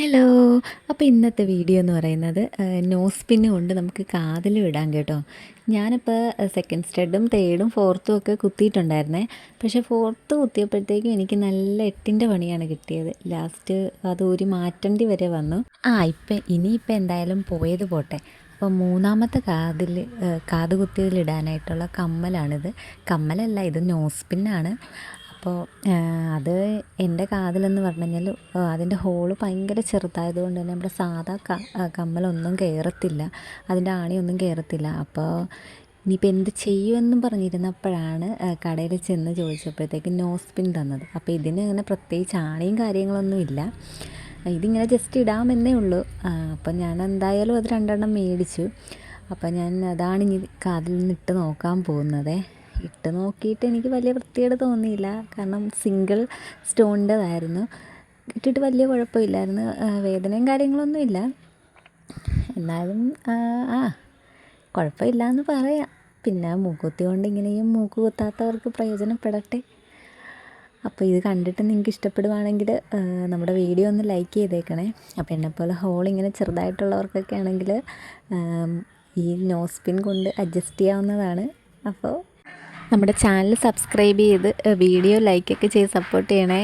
Hello. അപ്പോൾ ഇന്നത്തെ video എന്ന് പറയുന്നത് നോസ് പിന്ന് കൊണ്ട് നമുക്ക് കാതിലും ഇടാം കേട്ടോ. ഞാനിപ്പോൾ സെക്കൻഡ് സ്റ്റഡും തേർഡും ഫോർത്തും ഒക്കെ കുത്തിയിട്ടുണ്ടായിരുന്നേ. പക്ഷേ ഫോർത്ത് കുത്തിയപ്പോഴത്തേക്കും എനിക്ക് നല്ല എട്ടിൻ്റെ പണിയാണ് കിട്ടിയത്. ലാസ്റ്റ് അത് ഊരി മാറ്റേണ്ടി വരെ വന്നു. ഇനിയിപ്പോൾ എന്തായാലും പോയത് പോട്ടെ. അപ്പോൾ മൂന്നാമത്തെ കാത് കുത്തിയതിലിടാനായിട്ടുള്ള കമ്മലാണിത്. കമ്മലല്ല, ഇത് നോസ് പിന്നാണ്. അപ്പോൾ അത് എൻ്റെ കാതിലെന്ന് പറഞ്ഞു കഴിഞ്ഞാൽ അതിൻ്റെ ഹോള് ഭയങ്കര ചെറുതായതുകൊണ്ട് തന്നെ നമ്മുടെ സാധാ കമ്മലൊന്നും കയറത്തില്ല, അതിൻ്റെ ആണിയൊന്നും കയറത്തില്ല. അപ്പോൾ ഇനിയിപ്പോൾ എന്ത് ചെയ്യുമെന്നും പറഞ്ഞിരുന്നപ്പോഴാണ് കടയിൽ ചെന്ന് ചോദിച്ചപ്പോഴത്തേക്ക് നോസ് പിൻ തന്നത്. അപ്പോൾ ഇതിന് അങ്ങനെ പ്രത്യേകിച്ച് ആണിയും കാര്യങ്ങളൊന്നും ഇല്ല, ഇതിങ്ങനെ ജസ്റ്റ് ഇടാമെന്നേ ഉള്ളൂ. അപ്പം ഞാൻ എന്തായാലും അത് രണ്ടെണ്ണം മേടിച്ചു. അപ്പം ഞാൻ അതാണ് ഇനി കാതിൽ നിന്ന് ഇട്ട് നോക്കാൻ പോകുന്നത്. ഇട്ട് നോക്കിയിട്ട് എനിക്ക് വലിയ വൃത്തികേട് തോന്നിയില്ല, കാരണം സിംഗിൾ സ്റ്റോണിൻ്റെതായിരുന്നു. ഇട്ടിട്ട് വലിയ കുഴപ്പമില്ലായിരുന്നു, വേദനയും കാര്യങ്ങളൊന്നും ഇല്ല. എന്നാലും കുഴപ്പമില്ല എന്ന് പറയാം. പിന്നെ മൂക്കുത്തി കൊണ്ട് ഇങ്ങനെയും മൂക്ക് കുത്താത്തവർക്ക് പ്രയോജനപ്പെടട്ടെ. അപ്പോൾ ഇത് കണ്ടിട്ട് നിങ്ങൾക്ക് ഇഷ്ടപ്പെടുവാണെങ്കിൽ നമ്മുടെ വീഡിയോ ഒന്ന് ലൈക്ക് ചെയ്തേക്കണേ. അപ്പോൾ എന്നെപ്പോലെ ഹോളിങ്ങനെ ചെറുതായിട്ടുള്ളവർക്കൊക്കെ ആണെങ്കിൽ ഈ നോസ് പിൻ കൊണ്ട് അഡ്ജസ്റ്റ് ചെയ്യാവുന്നതാണ്. അപ്പോൾ നമ്മുടെ ചാനൽ സബ്സ്ക്രൈബ് ചെയ്ത് വീഡിയോ ലൈക്കൊക്കെ ചെയ്ത് സപ്പോർട്ട് ചെയ്യണേ.